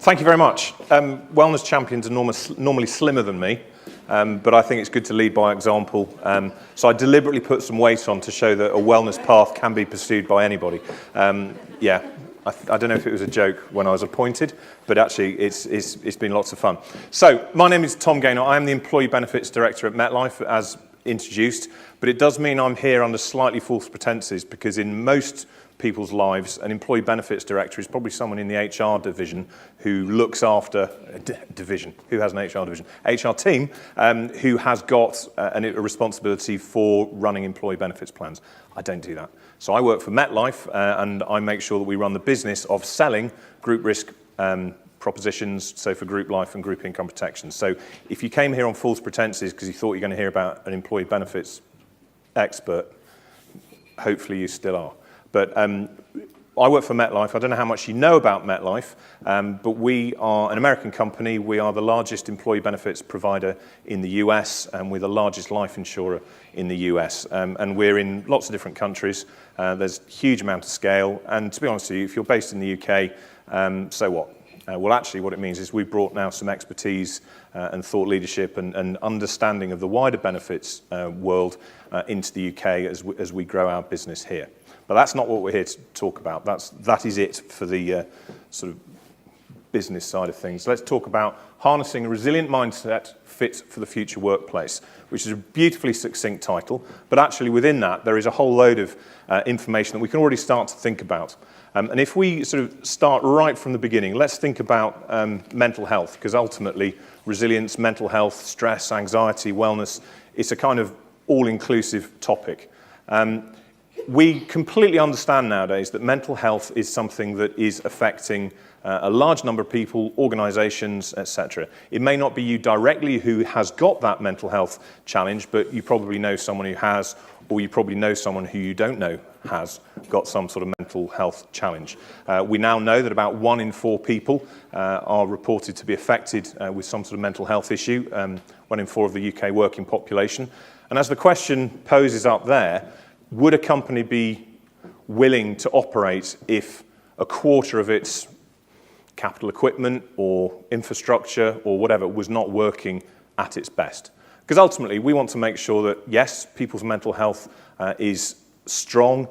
Thank you very much. Wellness champions are normally slimmer than me, but I think it's good to lead by example. So I deliberately put some weight on to show that a wellness path can be pursued by anybody. I don't know if it was a joke when I was appointed, but actually it's been lots of fun. So my name is Tom Gaynor. I am the Employee Benefits Director at MetLife, as introduced, but it does mean I'm here under slightly false pretenses, because in most people's lives, an employee benefits director is probably someone in the HR division who looks after who has an HR division, HR team, who has got a responsibility for running employee benefits plans. I don't do that. So I work for MetLife, and I make sure that we run the business of selling group risk propositions, so for group life and group income protection. So if you came here on false pretenses because you thought you were going to hear about an employee benefits expert, hopefully you still are. But I work for MetLife. I don't know how much you know about MetLife, but we are an American company. We are the largest employee benefits provider in the US, and we're the largest life insurer in the US. And we're in lots of different countries. There's a huge amount of scale. And to be honest with you, if you're based in the UK, so what? Well, actually, what it means is we've brought now some expertise and thought leadership and understanding of the wider benefits world into the UK as we grow our business here. But that's not what we're here to talk about. That is it for the sort of business side of things. Let's talk about harnessing a resilient mindset fit for the future workplace, which is a beautifully succinct title. But actually within that, there is a whole load of information that we can already start to think about. And if we sort of start right from the beginning, let's think about mental health, because ultimately resilience, mental health, stress, anxiety, wellness, it's a kind of all-inclusive topic. We completely understand nowadays that mental health is something that is affecting a large number of people, organizations, etc. It may not be you directly who has got that mental health challenge, but you probably know someone who has, or you probably know someone who you don't know has got some sort of mental health challenge. We now know that about 1 in 4 people are reported to be affected with some sort of mental health issue, 1 in 4 of the UK working population. And as the question poses up there, would a company be willing to operate if a quarter of its capital equipment or infrastructure or whatever was not working at its best? Because ultimately, we want to make sure that, yes, people's mental health is strong,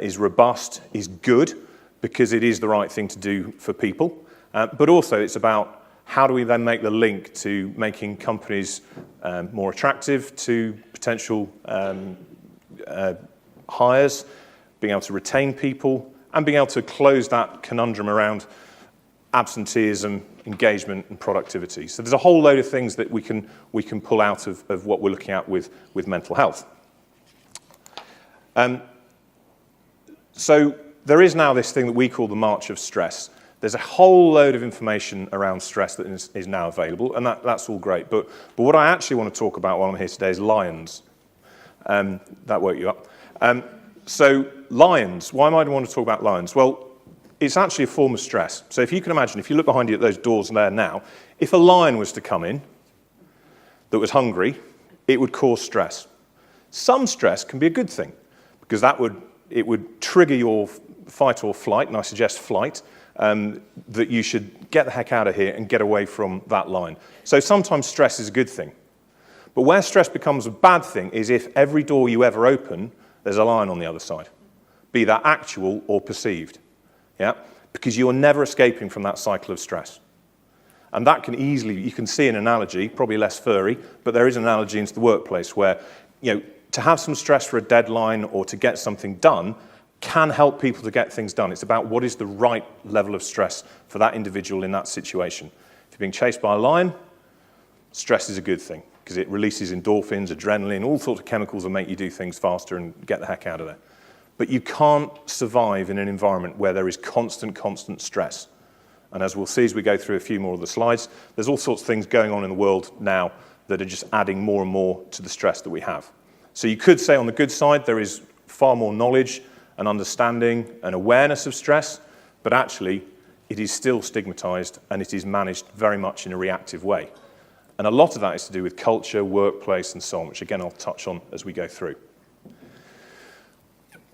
is robust, is good, because it is the right thing to do for people. But also, it's about how do we then make the link to making companies more attractive to potential hires, being able to retain people, and being able to close that conundrum around absenteeism, engagement, and productivity. So there's a whole load of things that we can pull out of what we're looking at with mental health. So there is now this thing that we call the March of Stress. There's a whole load of information around stress that is now available, and that's all great. But what I actually want to talk about while I'm here today is lions. That woke you up. So lions, why might I want to talk about lions? Well, it's actually a form of stress. So if you can imagine, if you look behind you at those doors there now, if a lion was to come in that was hungry, it would cause stress. Some stress can be a good thing, because it would trigger your fight or flight, and I suggest flight, that you should get the heck out of here and get away from that lion. So sometimes stress is a good thing. But where stress becomes a bad thing is if every door you ever open, there's a lion on the other side, be that actual or perceived. Yeah? Because you're never escaping from that cycle of stress. And that can easily, you can see an analogy, probably less furry, but there is an analogy into the workplace where, to have some stress for a deadline or to get something done can help people to get things done. It's about what is the right level of stress for that individual in that situation. If you're being chased by a lion, stress is a good thing, because it releases endorphins, adrenaline, all sorts of chemicals that make you do things faster and get the heck out of there. But you can't survive in an environment where there is constant stress. And as we'll see as we go through a few more of the slides, there's all sorts of things going on in the world now that are just adding more and more to the stress that we have. So you could say on the good side, there is far more knowledge and understanding and awareness of stress, but actually it is still stigmatized and it is managed very much in a reactive way. And a lot of that is to do with culture, workplace, and so on, which again I'll touch on as we go through.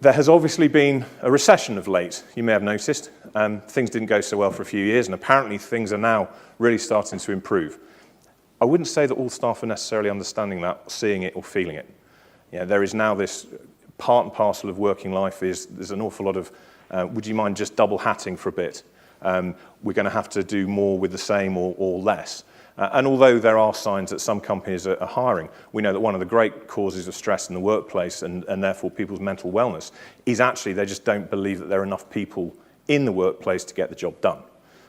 There has obviously been a recession of late, you may have noticed. Things didn't go so well for a few years, and apparently things are now really starting to improve. I wouldn't say that all staff are necessarily understanding that, seeing it or feeling it. There is now this part and parcel of working life there's an awful lot of, would you mind just double hatting for a bit? We're going to have to do more with the same or less. And although there are signs that some companies are hiring, we know that one of the great causes of stress in the workplace and therefore people's mental wellness is actually they just don't believe that there are enough people in the workplace to get the job done.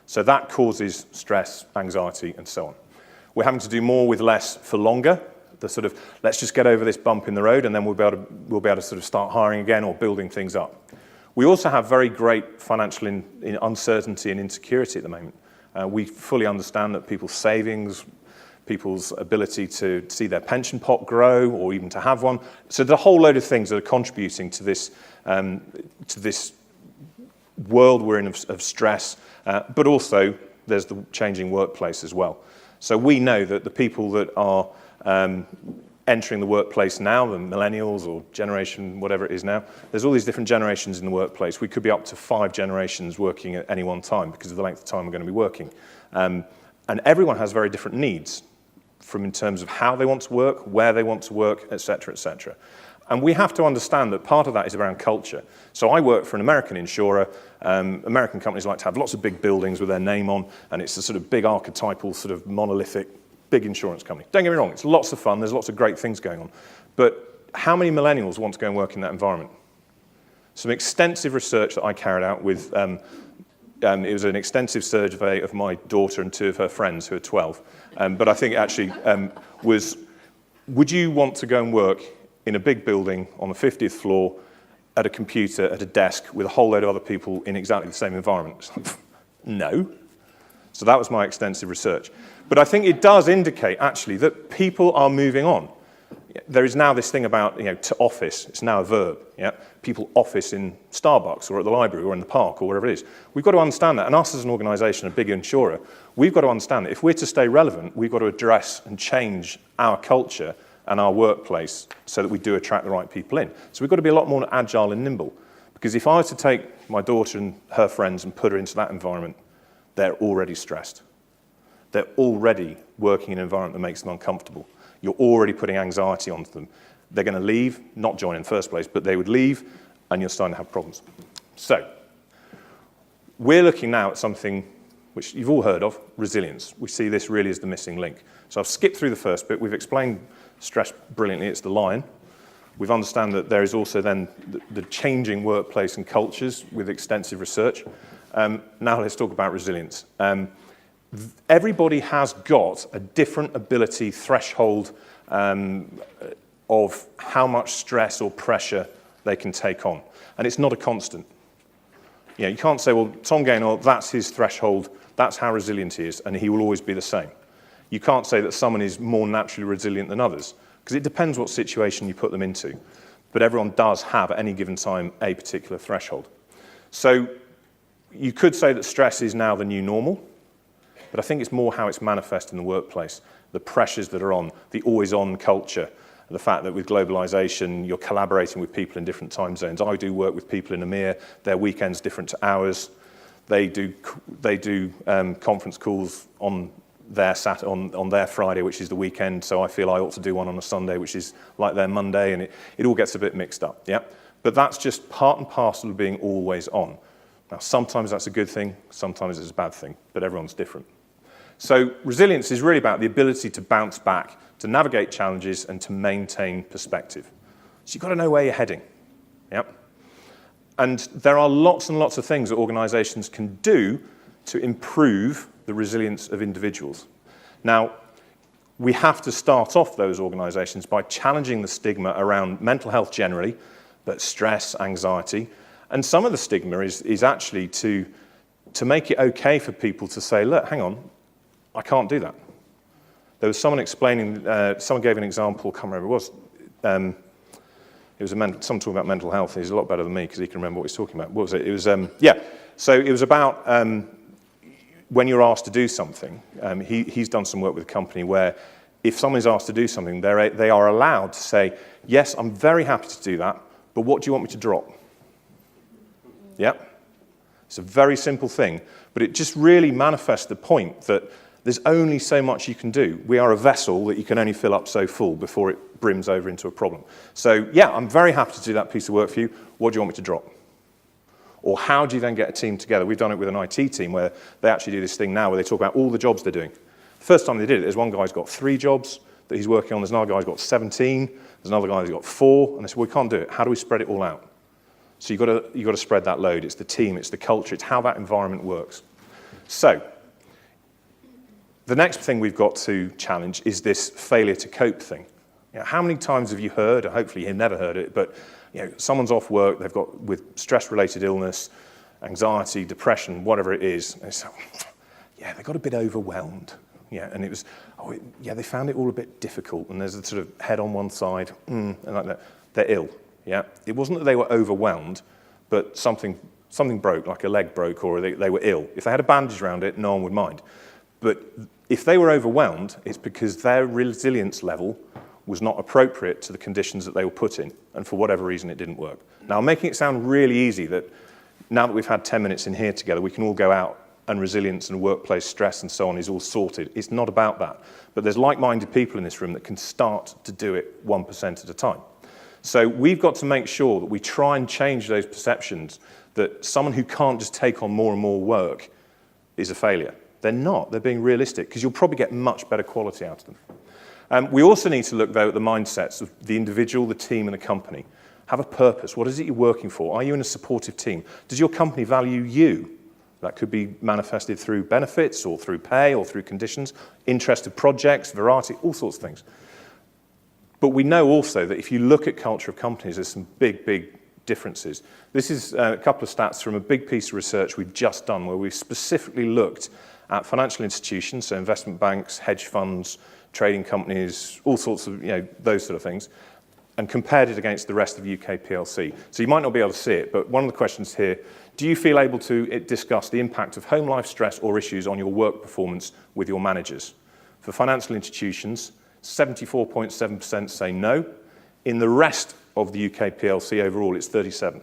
So that causes stress, anxiety, and so on. We're having to do more with less for longer. The sort of, let's just get over this bump in the road and then we'll be able to sort of start hiring again or building things up. We also have very great financial uncertainty and insecurity at the moment. We fully understand that people's savings, people's ability to see their pension pot grow or even to have one. So there's a whole load of things that are contributing to this world we're in of stress, but also there's the changing workplace as well. So we know that the people that are entering the workplace now, the millennials or generation, whatever it is now, there's all these different generations in the workplace. We could be up to 5 generations working at any one time because of the length of time we're going to be working. And everyone has very different needs in terms of how they want to work, where they want to work, et cetera, et cetera. And we have to understand that part of that is around culture. So I work for an American insurer. American companies like to have lots of big buildings with their name on, and it's a sort of big archetypal, sort of monolithic, big insurance company. Don't get me wrong, it's lots of fun, there's lots of great things going on. But how many millennials want to go and work in that environment? Some extensive research that I carried out with, it was an extensive survey of my daughter and 2 of her friends who are 12. But I think it actually was, would you want to go and work in a big building on the 50th floor at a computer, at a desk, with a whole load of other people in exactly the same environment? No. So that was my extensive research. But I think it does indicate, actually, that people are moving on. There is now this thing about, to office. It's now a verb. Yeah? People office in Starbucks or at the library or in the park or whatever it is. We've got to understand that. And us as an organisation, a big insurer, we've got to understand that if we're to stay relevant, we've got to address and change our culture and our workplace so that we do attract the right people in. So we've got to be a lot more agile and nimble. Because if I was to take my daughter and her friends and put her into that environment, they're already stressed. They're already working in an environment that makes them uncomfortable. You're already putting anxiety onto them. They're going to leave, not join in the first place, but they would leave, and you're starting to have problems. So, we're looking now at something which you've all heard of, resilience. We see this really as the missing link. So I've skipped through the first bit. We've explained stress brilliantly. It's the lion. We've understand that there is also then the changing workplace and cultures with extensive research. Now let's talk about resilience. Everybody has got a different ability threshold of how much stress or pressure they can take on. And it's not a constant. You can't say, well, Tom Gaynor, that's his threshold, that's how resilient he is, and he will always be the same. You can't say that someone is more naturally resilient than others, because it depends what situation you put them into. But everyone does have, at any given time, a particular threshold. So you could say that stress is now the new normal, but I think it's more how it's manifest in the workplace, the pressures that are on, the always-on culture, the fact that with globalization, you're collaborating with people in different time zones. I do work with people in EMEA, their weekend's different to ours. They do conference calls on their on their Friday, which is the weekend, so I feel I ought to do one on a Sunday, which is like their Monday, and it all gets a bit mixed up, yeah? But that's just part and parcel of being always on. Now, sometimes that's a good thing, sometimes it's a bad thing, but everyone's different. So resilience is really about the ability to bounce back, to navigate challenges, and to maintain perspective. So you've got to know where you're heading. Yep. And there are lots and lots of things that organizations can do to improve the resilience of individuals. Now, we have to start off those organizations by challenging the stigma around mental health generally, but stress, anxiety. And some of the stigma is actually to make it okay for people to say, look, hang on, I can't do that. There was someone explaining, someone gave an example, I can't remember what it was. Someone talking about mental health. He's a lot better than me because he can remember what he's talking about. What was it? It was, so it was about when you're asked to do something. He's done some work with a company where if someone's asked to do something, they are allowed to say, yes, I'm very happy to do that, but what do you want me to drop? Yeah? It's a very simple thing, but it just really manifests the point that there's only so much you can do. We are a vessel that you can only fill up so full before it brims over into a problem. So yeah, I'm very happy to do that piece of work for you. What do you want me to drop? Or how do you then get a team together? We've done it with an IT team where they actually do this thing now where they talk about all the jobs they're doing. The first time they did it, there's one guy's got 3 jobs that he's working on. There's another guy's got 17. There's another guy who's got 4. And they said, well, we can't do it. How do we spread it all out? So you've got to spread that load. It's the team, it's the culture, it's how that environment works. So the next thing we've got to challenge is this failure to cope thing. You know, how many times have you heard, or hopefully you've never heard it, but you know, someone's off work, they've got with stress-related illness, anxiety, depression, whatever it is, and they say, yeah, they got a bit overwhelmed. Yeah, and it was, they found it all a bit difficult, and there's a sort of head on one side, and like that. They're ill. Yeah, it wasn't that they were overwhelmed, but something broke, like a leg broke, or they were ill. If they had a bandage around it, no one would mind. But if they were overwhelmed, it's because their resilience level was not appropriate to the conditions that they were put in, and for whatever reason it didn't work. Now, I'm making it sound really easy that now that we've had 10 minutes in here together, we can all go out and resilience and workplace stress and so on is all sorted. It's not about that. But there's like-minded people in this room that can start to do it 1% at a time. So we've got to make sure that we try and change those perceptions that someone who can't just take on more and more work is a failure. They're not. They're being realistic, because you'll probably get much better quality out of them. We also need to look, though, at the mindsets of the individual, the team, and the company. Have a purpose. What is it you're working for? Are you in a supportive team? Does your company value you? That could be manifested through benefits or through pay or through conditions, interested projects, variety, all sorts of things. But we know also that if you look at culture of companies, there's some big, big differences. This is a couple of stats from a big piece of research we've just done where we've specifically looked at financial institutions, so investment banks, hedge funds, trading companies, all sorts of, those sort of things, and compared it against the rest of UK PLC. So you might not be able to see it, but one of the questions here, do you feel able to discuss the impact of home life stress or issues on your work performance with your managers? For financial institutions, 74.7% say no. In the rest of the UK PLC overall, it's 37%.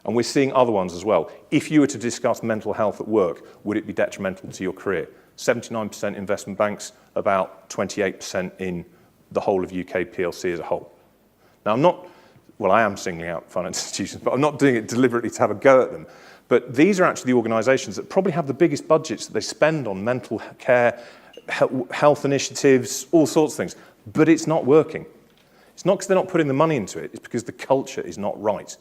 And we're seeing other ones as well. If you were to discuss mental health at work, would it be detrimental to your career? 79% investment banks, about 28% in the whole of UK PLC as a whole. Now, I am singling out financial institutions, but I'm not doing it deliberately to have a go at them. But these are actually the organisations that probably have the biggest budgets that they spend on mental care, health initiatives, all sorts of things. But it's not working. It's not because they're not putting the money into it, it's because the culture is not right.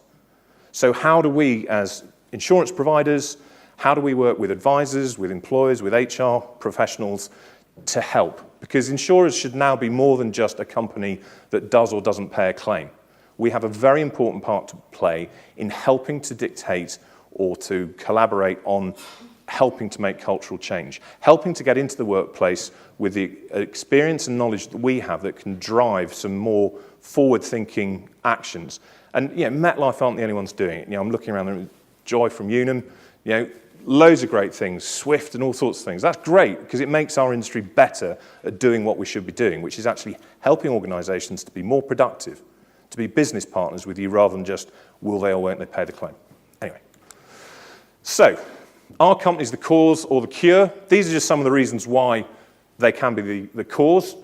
So how do we, as insurance providers, how do we work with advisors, with employers, with HR professionals to help? Because insurers should now be more than just a company that does or doesn't pay a claim. We have a very important part to play in helping to dictate or to collaborate on helping to make cultural change, helping to get into the workplace with the experience and knowledge that we have that can drive some more forward-thinking actions. And MetLife aren't the only ones doing it. I'm looking around there, Joy from Unum, loads of great things, Swift and all sorts of things. That's great because it makes our industry better at doing what we should be doing, which is actually helping organisations to be more productive, to be business partners with you rather than just will they or won't they pay the claim. Anyway, so are companies the cause or the cure? These are just some of the reasons why they can be the cause.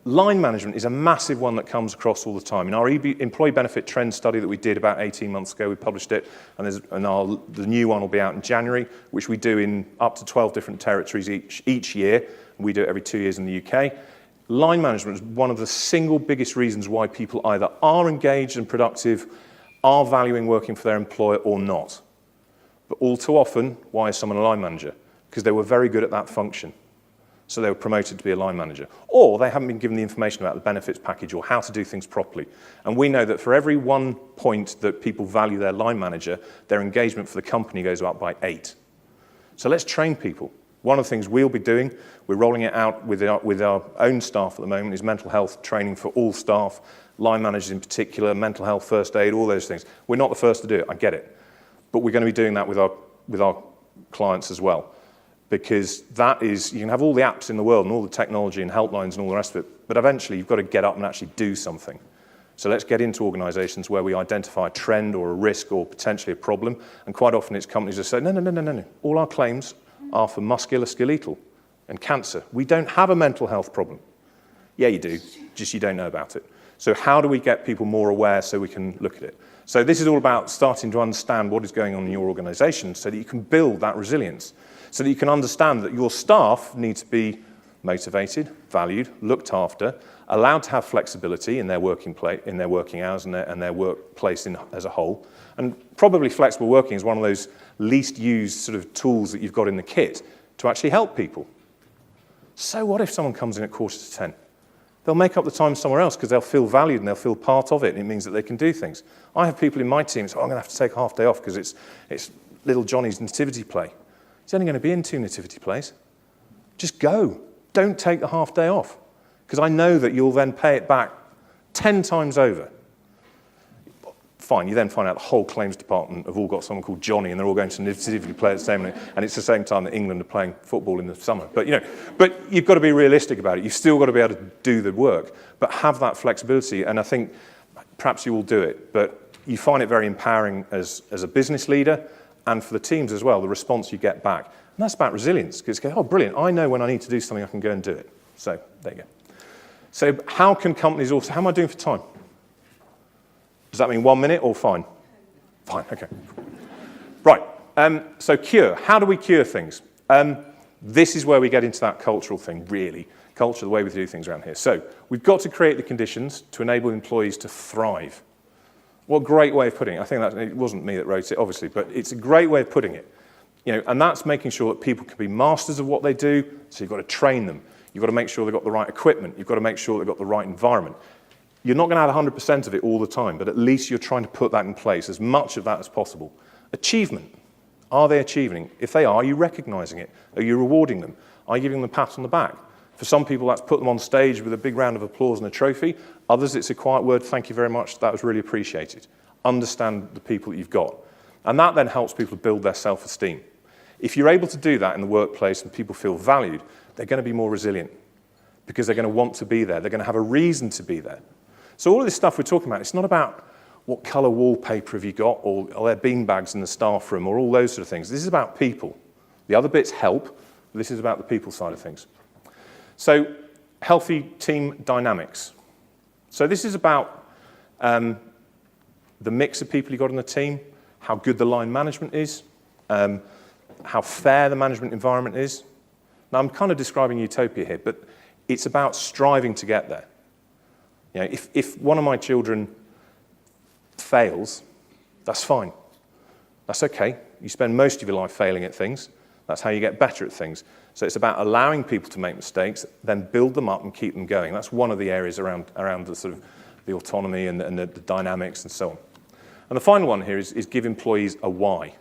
Line management is a massive one that comes across all the time. In our employee benefit trend study that we did about 18 months ago, we published it, and the new one will be out in January, which we do in up to 12 different territories each year. We do it every 2 years in the UK. Line management is one of the single biggest reasons why people either are engaged and productive, are valuing working for their employer or not. But all too often, why is someone a line manager? Because they were very good at that function. So they were promoted to be a line manager. Or they haven't been given the information about the benefits package or how to do things properly. And we know that for every 1 point that people value their line manager, their engagement for the company goes up by 8. So let's train people. One of the things we'll be doing, we're rolling it out with our own staff at the moment, is mental health training for all staff, line managers in particular, mental health, first aid, all those things. We're not the first to do it, I get it. But we're going to be doing that with our clients as well. Because that is, you can have all the apps in the world and all the technology and helplines and all the rest of it, but eventually you've got to get up and actually do something. So let's get into organizations where we identify a trend or a risk or potentially a problem. And quite often it's companies that say, no. All our claims are for musculoskeletal and cancer. We don't have a mental health problem. Yeah, you do, just you don't know about it. So how do we get people more aware so we can look at it? So this is all about starting to understand what is going on in your organization so that you can build that resilience, so that you can understand that your staff need to be motivated, valued, looked after, allowed to have flexibility in their working hours and their workplace as a whole. And probably flexible working is one of those least used sort of tools that you've got in the kit to actually help people. So what if someone comes in at 9:45? They'll make up the time somewhere else because they'll feel valued and they'll feel part of it, and it means that they can do things. I have people in my team say, I'm going to have to take a half day off because it's little Johnny's nativity play. He's only going to be in 2 nativity plays. Just go. Don't take the half day off, because I know that you'll then pay it back 10 times over. Fine, you then find out the whole claims department have all got someone called Johnny and they're all going to nativity play at the same time, and it's the same time that England are playing football in the summer. But you've got to be realistic about it. You've still got to be able to do the work, but have that flexibility, and I think perhaps you will do it, but you find it very empowering as a business leader and for the teams as well, the response you get back. And that's about resilience, because oh, brilliant, I know when I need to do something, I can go and do it. So there you go. So how can companies also, how am I doing for time? Does that mean 1 minute or fine? Fine, okay. Right, so cure. How do we cure things? This is where we get into that cultural thing, really. Culture, the way we do things around here. So we've got to create the conditions to enable employees to thrive. What a great way of putting it. I think it wasn't me that wrote it, obviously, but it's a great way of putting it. And that's making sure that people can be masters of what they do, so you've got to train them. You've got to make sure they've got the right equipment. You've got to make sure they've got the right environment. You're not going to have 100% of it all the time, but at least you're trying to put that in place, as much of that as possible. Achievement. Are they achieving? If they are you recognizing it? Are you rewarding them? Are you giving them a pat on the back? For some people, that's put them on stage with a big round of applause and a trophy. Others, it's a quiet word, thank you very much, that was really appreciated. Understand the people that you've got. And that then helps people build their self-esteem. If you're able to do that in the workplace and people feel valued, they're going to be more resilient because they're going to want to be there. They're going to have a reason to be there. So all of this stuff we're talking about, it's not about what colour wallpaper have you got, or are there beanbags in the staff room, or all those sort of things. This is about people. The other bits help, but this is about the people side of things. So healthy team dynamics. So this is about the mix of people you've got on the team, how good the line management is, how fair the management environment is. Now, I'm kind of describing utopia here, but it's about striving to get there. If one of my children fails, that's fine. That's okay. You spend most of your life failing at things. That's how you get better at things. So it's about allowing people to make mistakes, then build them up and keep them going. That's one of the areas around the sort of the autonomy and the dynamics and so on. And the final one here is give employees a why.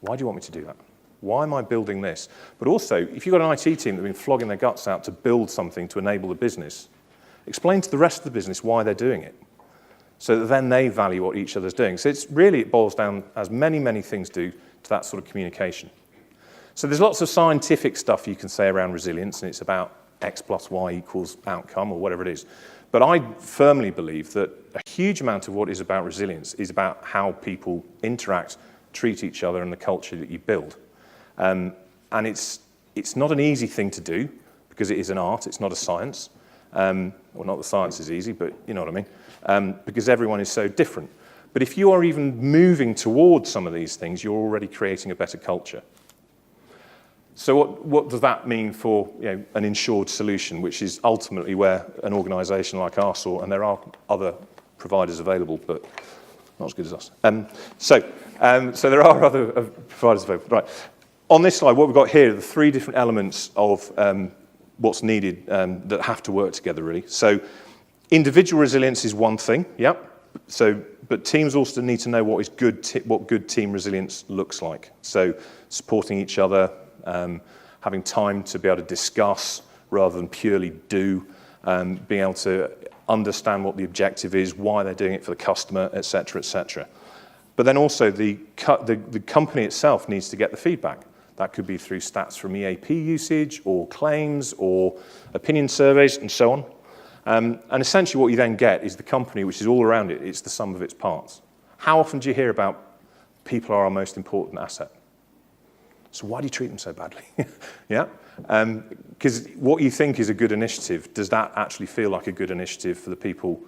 Why do you want me to do that? Why am I building this? But also, if you've got an IT team that have been flogging their guts out to build something to enable the business, explain to the rest of the business why they're doing it, so that then they value what each other's doing. So it boils down, as many things do, to that sort of communication. So there's lots of scientific stuff you can say around resilience, and it's about X plus Y equals outcome, or whatever it is. But I firmly believe that a huge amount of what is about resilience is about how people interact, treat each other, and the culture that you build. And it's not an easy thing to do, because it is an art, it's not a science. Well, not that science is easy, but you know what I mean, because everyone is so different. But if you are even moving towards some of these things, you're already creating a better culture. So what does that mean for an insured solution, which is ultimately where an organisation like ours, and there are other providers available, but not as good as us. So there are other providers available. Right. On this slide, what we've got here are the 3 different elements of what's needed that have to work together, really. So individual resilience is one thing, yeah. But teams also need to know what good team resilience looks like. So supporting each other, having time to be able to discuss rather than purely do, being able to understand what the objective is, why they're doing it for the customer, et cetera, et cetera. But then also the company itself needs to get the feedback. That could be through stats from EAP usage or claims or opinion surveys and so on. And essentially what you then get is the company, which is all around it. It's the sum of its parts. How often do you hear about people are our most important asset? So why do you treat them so badly? Yeah? Because what you think is a good initiative, does that actually feel like a good initiative for the people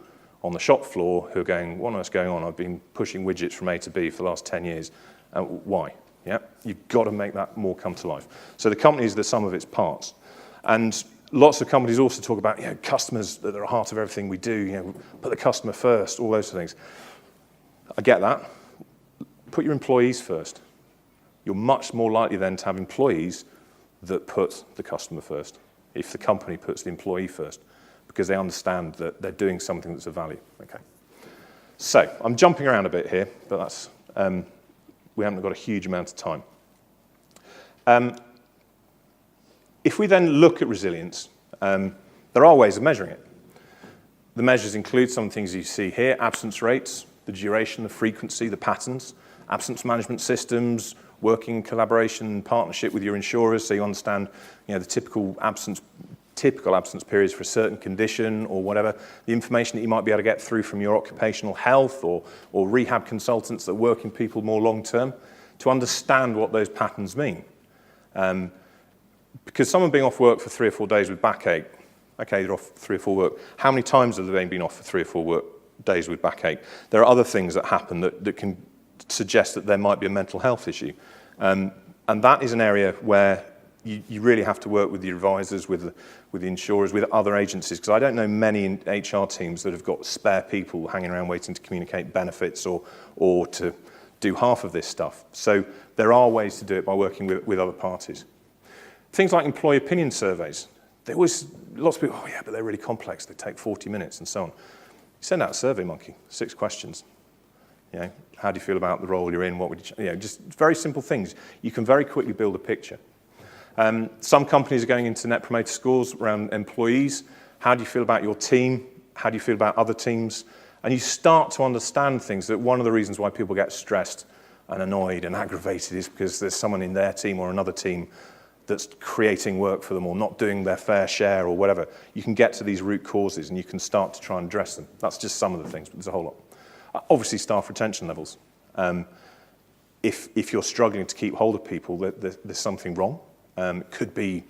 on the shop floor who are going, what on earth's going on? I've been pushing widgets from A to B for the last 10 years. Why? Yeah? You've got to make that more come to life. So the company is the sum of its parts. And lots of companies also talk about, customers that are the heart of everything we do, put the customer first, all those things. I get that. Put your employees first. You're much more likely then to have employees that put the customer first, if the company puts the employee first, because they understand that they're doing something that's of value. Okay. So I'm jumping around a bit here, but that's we haven't got a huge amount of time. If we then look at resilience, there are ways of measuring it. The measures include some things you see here: absence rates, the duration, the frequency, the patterns, absence management systems, working collaboration, partnership with your insurers, so you understand, the typical absence periods for a certain condition or whatever, the information that you might be able to get through from your occupational health or rehab consultants that work in people more long term, to understand what those patterns mean. Because someone being off work for 3 or 4 days with backache, okay, they're off 3 or 4 work. How many times have they been off for 3 or 4 days with backache? There are other things that happen that can suggest that there might be a mental health issue. And that is an area where you really have to work with the advisors, with the insurers, with other agencies, because I don't know many HR teams that have got spare people hanging around waiting to communicate benefits or to do half of this stuff. So there are ways to do it by working with other parties. Things like employee opinion surveys. Lots of people, but they're really complex. They take 40 minutes and so on. You send out a survey monkey, 6 questions. How do you feel about the role you're in? What would you, just very simple things. You can very quickly build a picture. Some companies are going into net promoter scores around employees. How do you feel about your team? How do you feel about other teams? And you start to understand things that one of the reasons why people get stressed and annoyed and aggravated is because there's someone in their team or another team that's creating work for them or not doing their fair share or whatever. You can get to these root causes and you can start to try and address them. That's just some of the things, but there's a whole lot. Obviously, staff retention levels. If you're struggling to keep hold of people, there's something wrong. It could be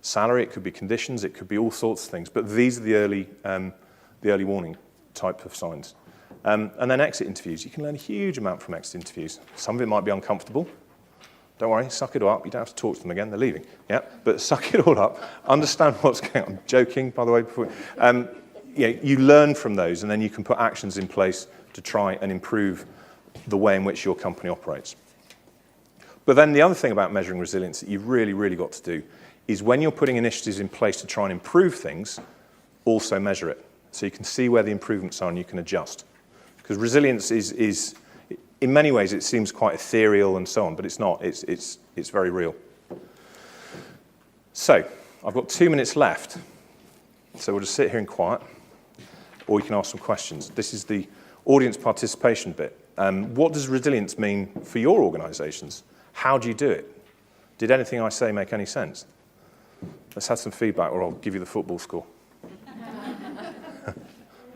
salary, it could be conditions, it could be all sorts of things. But these are the early warning type of signs. And then exit interviews. You can learn a huge amount from exit interviews. Some of it might be uncomfortable. Don't worry, suck it all up. You don't have to talk to them again. They're leaving. Yeah, but suck it all up. Understand what's going on. I'm joking, by the way. You learn from those, and then you can put actions in place to try and improve the way in which your company operates. But then the other thing about measuring resilience that you've really, really got to do is when you're putting initiatives in place to try and improve things, also measure it. So you can see where the improvements are and you can adjust. Because resilience is in many ways, it seems quite ethereal and so on, but it's not. It's very real. So I've got 2 minutes left. So we'll just sit here in quiet, or you can ask some questions. This is the audience participation bit. What does resilience mean for your organisations? How do you do it? Did anything I say make any sense? Let's have some feedback, or I'll give you the football score.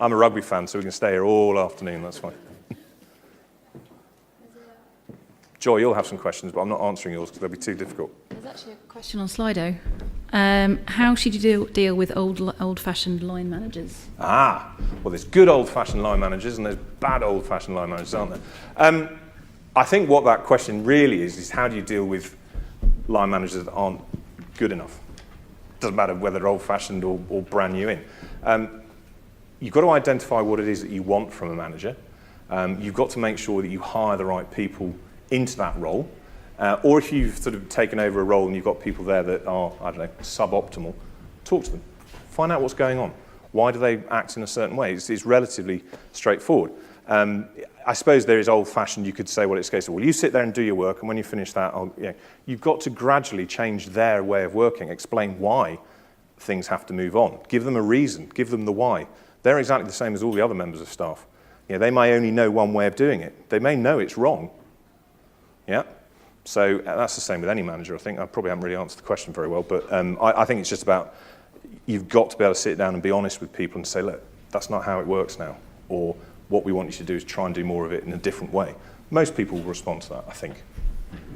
I'm a rugby fan, so we can stay here all afternoon. That's fine. Joy, you'll have some questions, but I'm not answering yours because they'll be too difficult. There's actually a question on Slido. How should you deal with old-fashioned line managers? Well, there's good old-fashioned line managers and there's bad old-fashioned line managers, aren't there? I think what that question really is how do you deal with line managers that aren't good enough? Doesn't matter whether they're old-fashioned or brand new in. You've got to identify what it is that you want from a manager. You've got to make sure that you hire the right people into that role, or if you've sort of taken over a role and you've got people there that are, suboptimal, talk to them. Find out what's going on. Why do they act in a certain way? It's relatively straightforward. I suppose there is old-fashioned, you could say, well, it's a case of, well, you sit there and do your work, and when you finish that, you've got to gradually change their way of working, explain why things have to move on. Give them a reason, give them the why. They're exactly the same as all the other members of staff. They may only know one way of doing it. They may know it's wrong. Yeah, so that's the same with any manager. I think I probably haven't really answered the question very well, but I think it's just about you've got to be able to sit down and be honest with people and say, look, that's not how it works now, or what we want you to do is try and do more of it in a different way. Most people will respond to that, I think.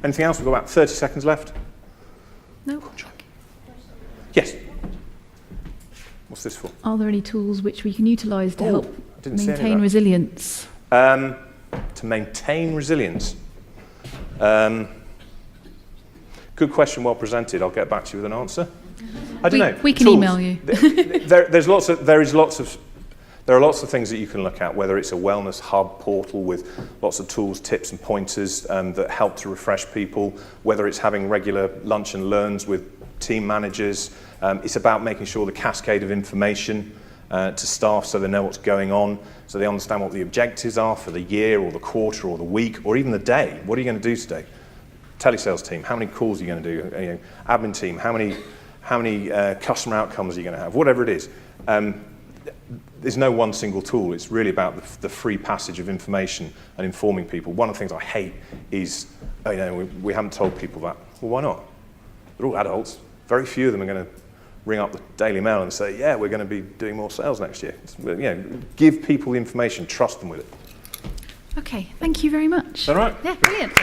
Anything else? We've got about 30 seconds left. No. Yes. What's this for? Are there any tools which we can utilise to help didn't see any of maintain that. resilience? To maintain resilience. Good question, well presented. I'll get back to you with an answer. I don't know. We can Tools. email you. There are lots of things that you can look at, whether it's a wellness hub portal with lots of tools, tips and pointers that help to refresh people, whether it's having regular lunch and learns with team managers. It's about making sure the cascade of information to staff so they know what's going on, so they understand what the objectives are for the year or the quarter or the week or even the day. What are you going to do today? Telesales team, how many calls are you going to do? Admin team, how many customer outcomes are you going to have? Whatever it is. There's no one single tool. It's really about the free passage of information and informing people. One of the things I hate is, we haven't told people that. Well, why not? They're all adults. Very few of them are going to ring up the Daily Mail and say, yeah, we're going to be doing more sales next year. Give people the information, trust them with it. Okay, thank you very much. Is that all right? Yeah, brilliant.